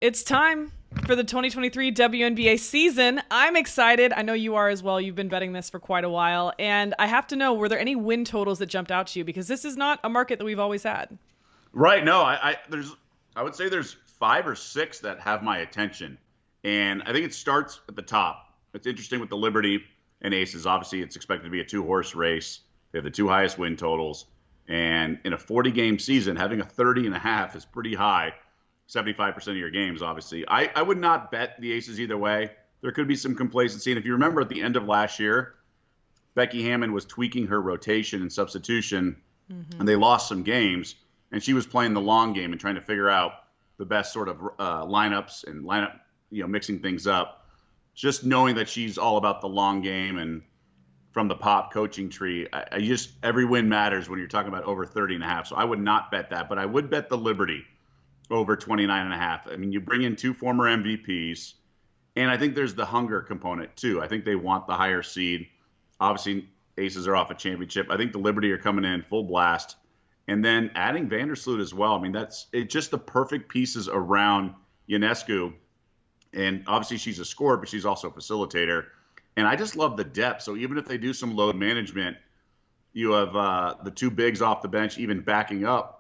It's time for the 2023 WNBA season. I'm excited. I know you are as well. You've been betting this for quite a while. And I have to know, were there any win totals that jumped out to you? Because this is not a market that we've always had. Right. No, I would say there's five or six that have my attention. And I think it starts at the top. It's interesting with the Liberty and Aces. Obviously, it's expected to be a two-horse race. They have the two highest win totals. And in a 40-game season, having a 30 and a half is pretty high. 75% of your games, obviously. I would not bet the Aces either way. There could be some complacency. And if you remember at the end of last year, Becky Hammon was tweaking her rotation and substitution, and they lost some games. And she was playing the long game and trying to figure out the best sort of lineups and mixing things up. Just knowing that she's all about the long game and from the pop coaching tree, I just every win matters when you're talking about over 30 and a half. So I would not bet that, but I would bet the Liberty over 29 and a half. I mean, you bring in two former MVPs, and I think there's the hunger component too. I think they want the higher seed. Obviously, Aces are off a championship. I think the Liberty are coming in full blast. And then adding Vandersloot as well. I mean, it's just the perfect pieces around Ionescu. And obviously she's a scorer, but she's also a facilitator. And I just love the depth. So even if they do some load management, you have the two bigs off the bench, even backing up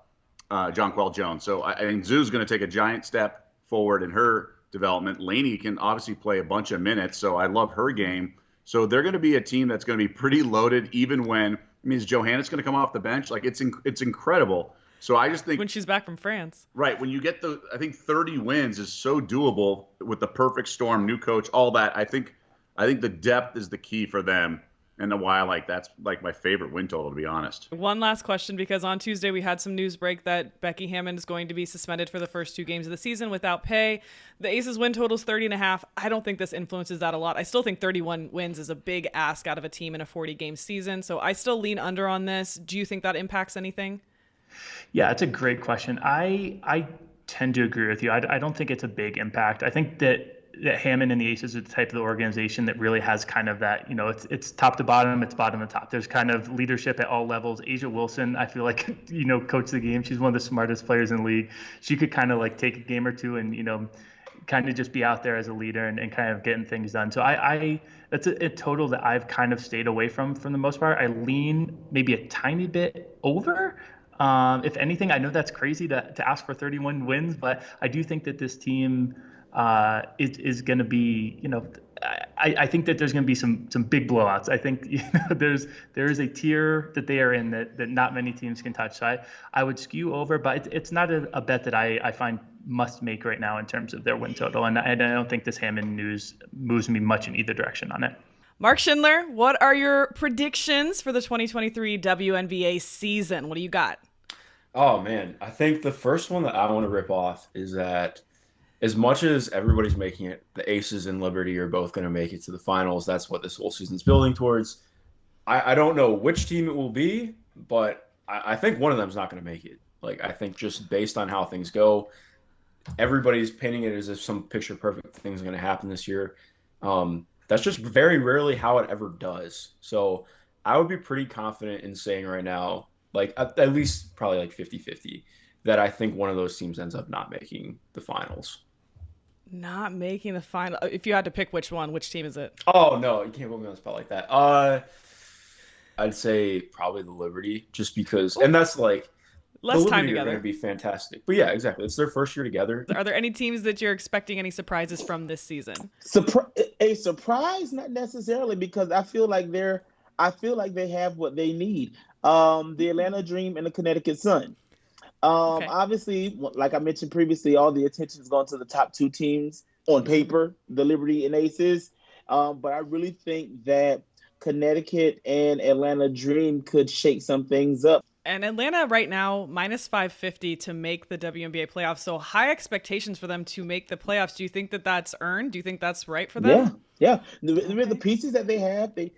Jonquel Jones. So I think Zoo's going to take a giant step forward in her development. Laney can obviously play a bunch of minutes, so I love her game. So they're going to be a team that's going to be pretty loaded, even when is Johannes going to come off the bench? Like it's incredible. So I just think when she's back from France, right? When you get I think 30 wins is so doable with the perfect storm, new coach, all that. I think the depth is the key for them, and why I like that's like my favorite win total, to be honest. one last question, because on Tuesday we had some news break that Becky Hammon is going to be suspended for the first two games of the season without pay. The Aces win total is 30 and a half. I don't think this influences that a lot. I still think 31 wins is a big ask out of a team in a 40-game season, so I still lean under on this. Do you think that impacts anything? Yeah, it's a great question. I tend to agree with you. I don't think it's a big impact. I think that Hammond and the Aces are the type of the organization that really has kind of that, it's top to bottom, it's bottom to top. There's kind of leadership at all levels. Asia Wilson, I feel like, coach the game. She's one of the smartest players in the league. She could kind of like take a game or two and, kind of just be out there as a leader and kind of getting things done. So that's a total that I've kind of stayed away from the most part. I lean maybe a tiny bit over. If anything, I know that's crazy to ask for 31 wins, but I do think that this team is going to be, I think that there's going to be some big blowouts. I think there is a tier that they are in that not many teams can touch. So I would skew over, but it's not a bet that I find must make right now in terms of their win total. And I don't think this Hammond news moves me much in either direction on it. Mark Schindler, what are your predictions for the 2023 WNBA season? What do you got? Oh, man. I think the first one that I want to rip off is that as much as everybody's making it, the Aces and Liberty are both going to make it to the finals. That's what this whole season's building towards. I don't know which team it will be, but I think one of them is not going to make it. Like, I think just based on how things go, everybody's painting it as if some picture perfect thing's going to happen this year. That's just very rarely how it ever does. So I would be pretty confident in saying right now, like at least probably like 50-50, that I think one of those teams ends up not making the finals. Not making the final. If you had to pick which team is it? Oh, no, you can't put me on the spot like that. I'd say probably the Liberty, just because, and that's like, less the time Liberty are together. going to be fantastic. But yeah, exactly. It's their first year together. Are there any teams that you're expecting any surprises from this season? A surprise, not necessarily, because I feel like they have what they need. The Atlanta Dream and the Connecticut Sun. Okay. Obviously, like I mentioned previously, all the attention is going to the top two teams on paper, the Liberty and Aces. But I really think that Connecticut and Atlanta Dream could shake some things up. And Atlanta right now, minus 550 to make the WNBA playoffs. So high expectations for them to make the playoffs. Do you think that that's earned? Do you think that's right for them? Yeah. The pieces that they have, they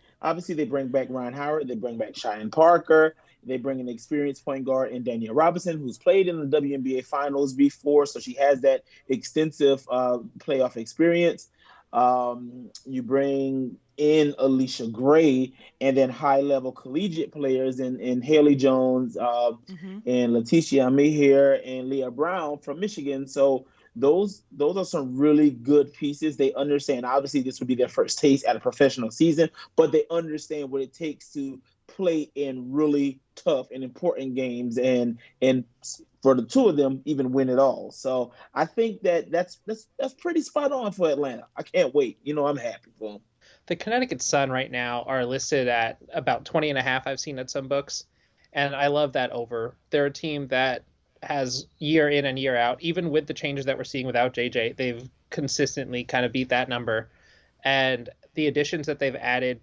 bring back Ryan Howard. They bring back Cheyenne Parker. They bring an experienced point guard in Danielle Robinson, who's played in the WNBA finals before. So she has that extensive playoff experience. You bring in Alicia Gray, and then high-level collegiate players in Haley Jones and Leticia Mehier and Leah Brown from Michigan. So those are some really good pieces. They understand, obviously, this would be their first taste at a professional season, but they understand what it takes to play in really tough and important games, and for the two of them, even win it all. So I think that's pretty spot on for Atlanta. I can't wait. I'm happy for them. The Connecticut Sun right now are listed at about 20.5. I've seen at some books, and I love that over. They're a team that has year in and year out, even with the changes that we're seeing without JJ, they've consistently kind of beat that number. And the additions that they've added,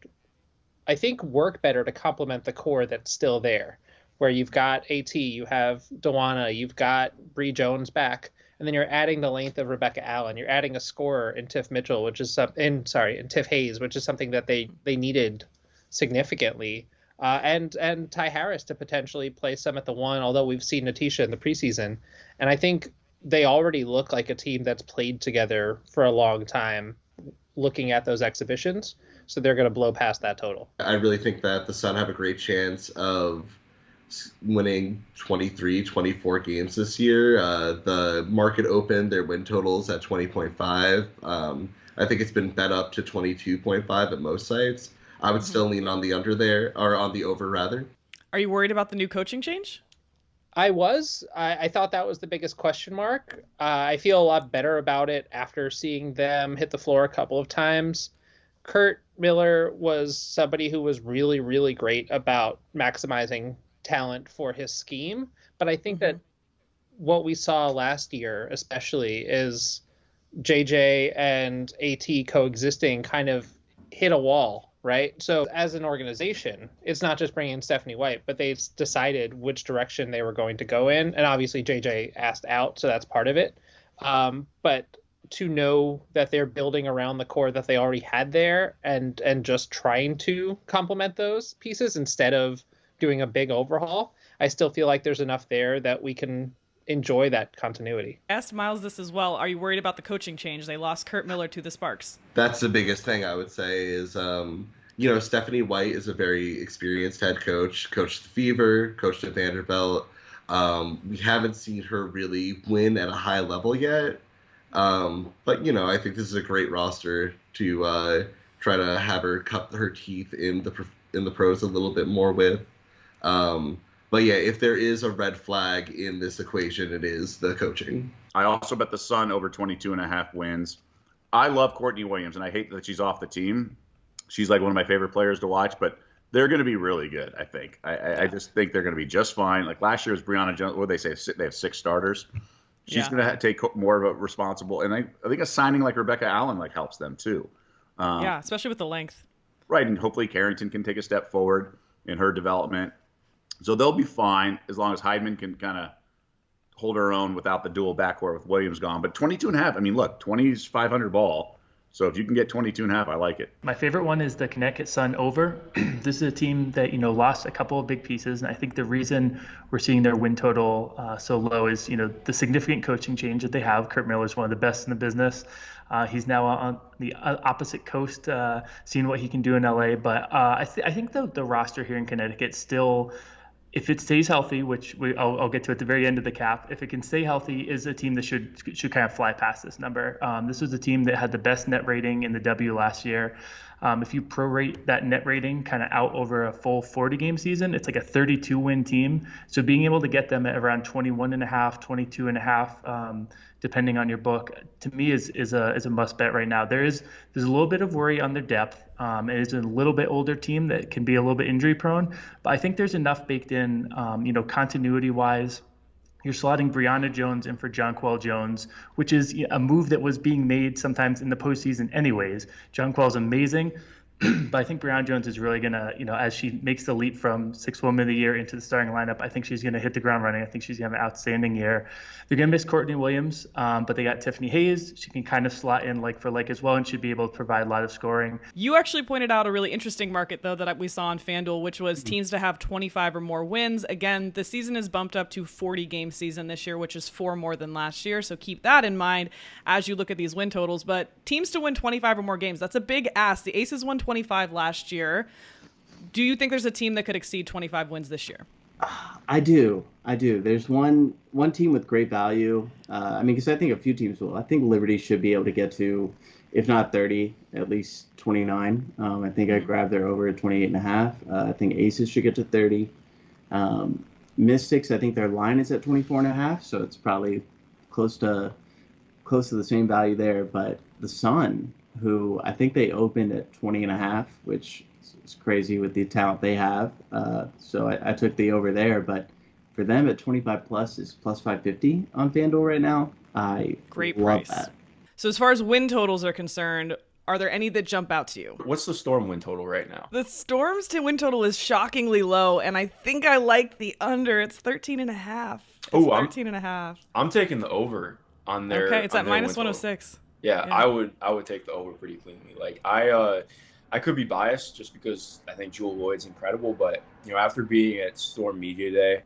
I think, work better to complement the core that's still there, where you've got AT, you have Dewana, you've got Bree Jones back, and then you're adding the length of Rebecca Allen. You're adding a scorer in Tiff Mitchell, in Tiff Hayes, which is something that they needed significantly. And Ty Harris to potentially play some at the one, although we've seen Natisha in the preseason. And I think they already look like a team that's played together for a long time looking at those exhibitions. So they're going to blow past that total. I really think that the Sun have a great chance of winning 23, 24 games this year. The market opened their win totals at 20.5. I think it's been bet up to 22.5 at most sites. I would still lean on the under there, or on the over rather. Are you worried about the new coaching change? I was. I thought that was the biggest question mark. I feel a lot better about it after seeing them hit the floor a couple of times. Kurt Miller was somebody who was really, really great about maximizing talent for his scheme. But I think that what we saw last year, especially, is JJ and AT coexisting kind of hit a wall. Right. So as an organization, it's not just bringing in Stephanie White, but they've decided which direction they were going to go in. And obviously JJ asked out, so that's part of it. But to know that they're building around the core that they already had there and just trying to complement those pieces instead of doing a big overhaul, I still feel like there's enough there that we can enjoy that continuity. I asked Miles this as well. Are you worried about the coaching change? They lost Kurt Miller to the Sparks. That's the biggest thing I would say is, Stephanie White is a very experienced head coach, coached the Fever, coached at Vanderbilt. We haven't seen her really win at a high level yet. But I think this is a great roster to try to have her cut her teeth in the pros a little bit more with. But yeah, if there is a red flag in this equation, it is the coaching. I also bet the Sun over 22.5 wins. I love Courtney Williams, and I hate that she's off the team. She's like one of my favorite players to watch, but they're going to be really good, I think. I just think they're going to be just fine. Like last year was Brianna Jones. What did they say? They have 6 starters. She's going to take more of a responsible. And I think a signing like Rebecca Allen helps them too. Especially with the length. Right, and hopefully Carrington can take a step forward in her development. So they'll be fine as long as Heidman can kind of hold her own without the dual backcourt with Williams gone. But 22.5, I mean, look, 20 is 500 ball. So if you can get 22.5, I like it. My favorite one is the Connecticut Sun over. This is a team that, lost a couple of big pieces. And I think the reason we're seeing their win total so low is, the significant coaching change that they have. Kurt Miller is one of the best in the business. He's now on the opposite coast, seeing what he can do in LA. But I think the roster here in Connecticut still, if it stays healthy, which I'll get to at the very end of the cap, if it can stay healthy, is a team that should kind of fly past this number. This was a team that had the best net rating in the W last year. If you prorate that net rating kind of out over a full 40-game season, it's like a 32-win team. So being able to get them at around 21.5, 22.5, depending on your book, to me is a must bet right now. There's a little bit of worry on their depth. It is a little bit older team that can be a little bit injury prone, but I think there's enough baked in, continuity wise. You're slotting Brianna Jones in for Jonquel Jones, which is a move that was being made sometimes in the postseason anyways. Jonquel's amazing, but I think Brianna Jones is really going to, as she makes the leap from 6th Woman of the Year into the starting lineup, I think she's going to hit the ground running. I think she's going to have an outstanding year. They're going to miss Courtney Williams, but they got Tiffany Hayes. She can kind of slot in like for like as well and should be able to provide a lot of scoring. You actually pointed out a really interesting market, though, that we saw on FanDuel, which was teams to have 25 or more wins. Again, the season is bumped up to 40-game season this year, which is 4 more than last year. So keep that in mind as you look at these win totals. But teams to win 25 or more games, that's a big ask. The Aces won 25 last year. Do you think there's a team that could exceed 25 wins this year? I do. I do. There's one team with great value. I mean, because I think a few teams will. I think Liberty should be able to get to, if not 30, at least 29. I think I grabbed their over at 28 and a half. I think Aces should get to 30. Um, Mystics, I think their line is at 24 and a half, so it's probably close to the same value there. But the Sun, who I think they opened at 20 and a half, which is crazy with the talent they have. So I took the over there. But for them at 25 plus is plus 550 on FanDuel right now. I Great love price. that. So as far as win totals are concerned, are there any that jump out to you? What's the Storm win total right now? The Storm's to win total is shockingly low, and I think I like the under. It's 13 and a half. It's Oh, 13 and a half. I'm taking the over on their. Okay, it's on at their minus win total. 106. Yeah, Yeah. I would take the over pretty cleanly. Like I could be biased just because I think Jewel Lloyd's incredible, but after being at Storm Media Day,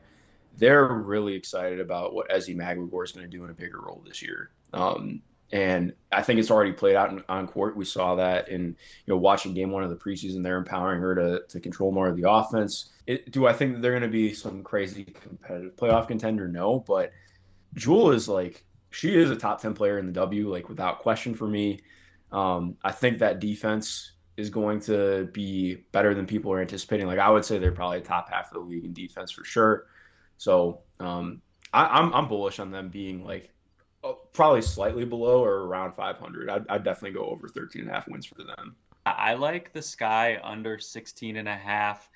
they're really excited about what Ezzy Magligore is going to do in a bigger role this year. And I think it's already played out on court. We saw that in watching game one of the preseason. They're empowering her to control more of the offense. Do I think that they're going to be some crazy competitive playoff contender? No, but Jewel is she is a top 10 player in the W, without question for me. I think that defense is going to be better than people are anticipating. I would say they're probably top half of the league in defense for sure. So I'm bullish on them being probably slightly below or around 500. I'd definitely go over 13 and a half wins for them. I like the Sky under 16 and a half.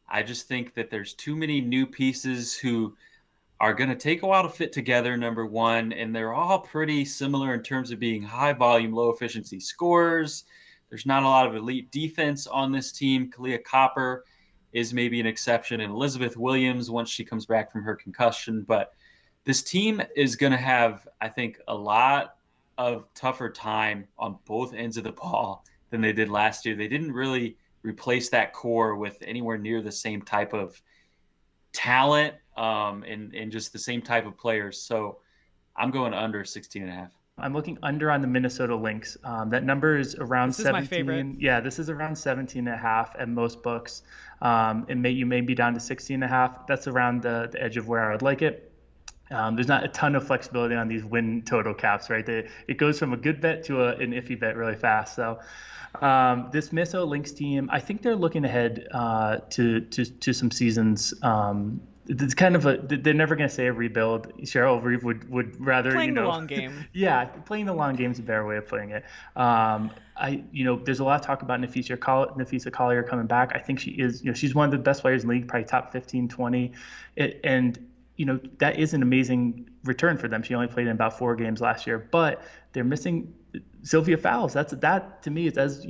I just think that there's too many new pieces who are going to take a while to fit together, number one, and they're all pretty similar in terms of being high volume, low efficiency scorers. There's not a lot of elite defense on this team. Kalia Copper is maybe an exception, and Elizabeth Williams once she comes back from her concussion. But this team is going to have, I think, a lot of tougher time on both ends of the ball than they did last year. They didn't really replace that core with anywhere near the same type of talent and just the same type of players. So I'm going under 16 and a half. I'm looking under on the Minnesota Lynx. That number is around This is 17. my favorite. Yeah, this is around 17 and a half at most books. You may be down to 16 and a half. That's around the edge of where I would like it. There's not a ton of flexibility on these win total caps, right? It goes from a good bet to an iffy bet really fast. So this Minnesota Lynx team, I think they're looking ahead to some seasons. It's kind of they're never going to say a rebuild. Cheryl Reeve would rather Playing the long game. Yeah, playing the long game is a better way of putting it. There's a lot of talk about Nafisa Collier coming back. I think she is. She's one of the best players in the league, probably top 15, 20, that is an amazing return for them. She only played in about 4 games last year, but they're missing Sylvia Fowles. That to me is as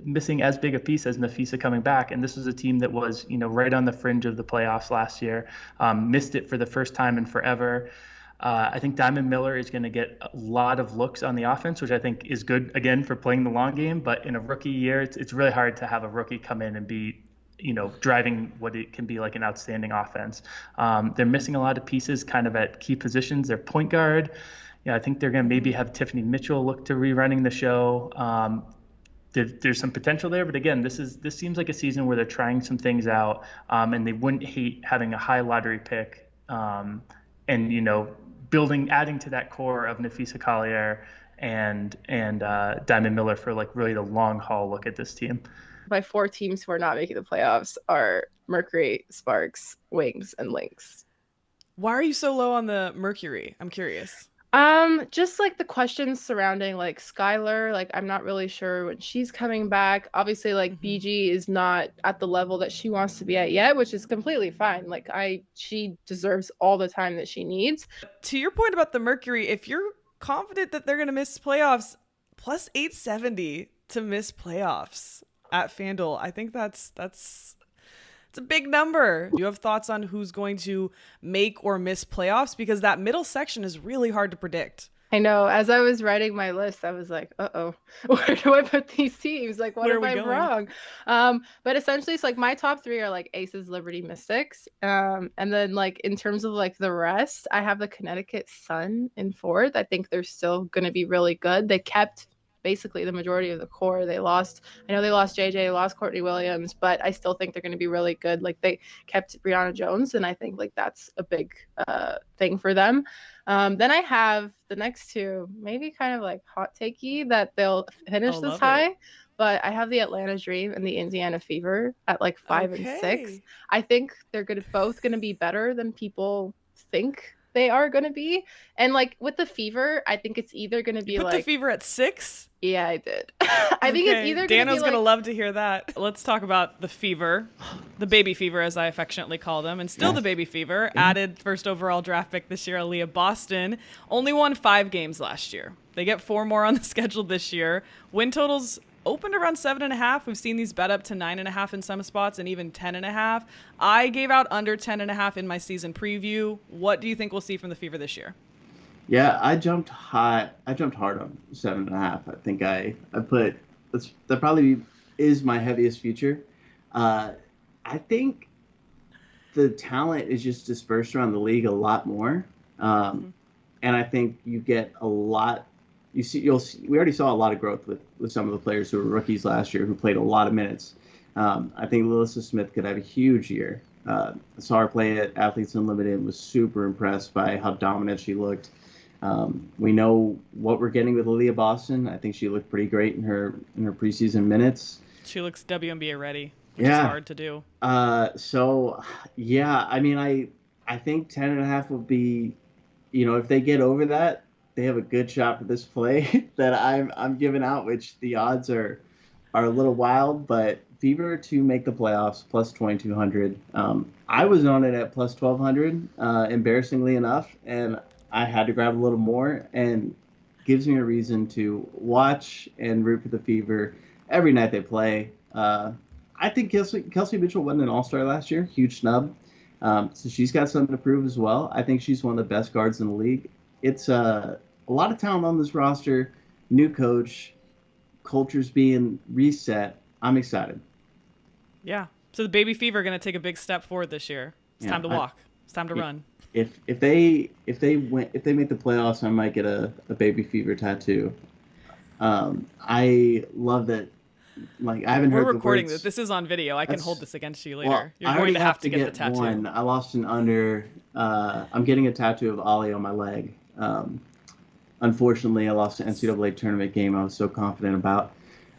missing as big a piece as Nafisa coming back. And this was a team that was right on the fringe of the playoffs last year, missed it for the first time in forever. I think Diamond Miller is going to get a lot of looks on the offense, which I think is good again for playing the long game. But in a rookie year, it's really hard to have a rookie come in and be driving what it can be like an outstanding offense. They're missing a lot of pieces kind of at key positions. Their point guard, I think they're going to maybe have Tiffany Mitchell look to rerunning the show. There's some potential there, but again, this seems like a season where they're trying some things out, and they wouldn't hate having a high lottery pick, and adding to that core of Nafisa Collier and Diamond Miller for really the long haul look at this team. My 4 teams who are not making the playoffs are Mercury, Sparks, Wings, and Lynx. Why are you so low on the Mercury? I'm curious. Just the questions surrounding Skylar, I'm not really sure when she's coming back. Obviously, BG is not at the level that she wants to be at yet, which is completely fine. She deserves all the time that she needs. To your point about the Mercury, if you're confident that they're going to miss playoffs, plus 870 to miss playoffs at FanDuel, I think that's a big number. Do you have thoughts on who's going to make or miss playoffs? Because that middle section is really hard to predict. I know. As I was writing my list, I was like, uh-oh, where do I put these teams? What am I wrong? But essentially, it's my top 3 are Aces, Liberty, Mystics. And then in terms of the rest, I have the Connecticut Sun in 4th. I think they're still going to be really good. They kept basically the majority of the core. I know they lost JJ, they lost Courtney Williams, but I still think they're going to be really good. Like they kept Brianna Jones, and I think like that's a big thing for them. Then I have the next two, maybe kind of like hot takey that they'll finish this high. But I have the Atlanta Dream and the Indiana Fever at like 5 and 6. I think they're both going to be better than people think they are going to be. And like with the Fever, I think it's either going to be the Fever at 6? Yeah, I did. I think it's either going to be Dano's going to love to hear that. Let's talk about the Fever, the Baby Fever, as I affectionately call them, and still the Baby Fever. Added first overall draft pick this year, Aaliyah Boston. Only won 5 games last year. They get 4 more on the schedule this year. Win totals opened around 7.5. We've seen these bet up to 9.5 in some spots and even 10.5. I gave out under 10.5 in my season preview. What do you think we'll see from the Fever this year? Yeah, I jumped hard on 7.5. I think I put that probably is my heaviest future. I think the talent is just dispersed around the league a lot more, and I think you get a lot. We already saw a lot of growth with some of the players who were rookies last year who played a lot of minutes. I think Lilissa Smith could have a huge year. I saw her play at Athletes Unlimited and was super impressed by how dominant she looked. We know what we're getting with Aaliyah Boston. I think she looked pretty great in her preseason minutes. She looks WNBA ready, which is hard to do. So yeah, I mean, I think 10.5 will be, if they get over that, they have a good shot for this play that I'm giving out, which the odds are a little wild, but Fever to make the playoffs plus 2,200. I was on it at plus 1,200, embarrassingly enough, and I had to grab a little more, and gives me a reason to watch and root for the Fever every night they play. I think Kelsey Mitchell wasn't an all-star last year, huge snub. So she's got something to prove as well. I think she's one of the best guards in the league. It's a lot of talent on this roster, new coach, culture's being reset. I'm excited. Yeah. So the Baby Fever are going to take a big step forward this year. It's time to walk. It's time to run. If they make the playoffs, I might get a Baby Fever tattoo. I love that. Like I haven't heard. We're recording this. This is on video. I can hold this against you later. Well, You're going to have to get the tattoo. One. I lost an under. I'm getting a tattoo of Ollie on my leg. Unfortunately, I lost an NCAA tournament game I was so confident about.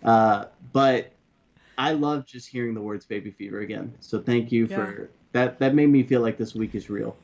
But I love just hearing the words Baby Fever again. So thank you for that. That made me feel like this week is real.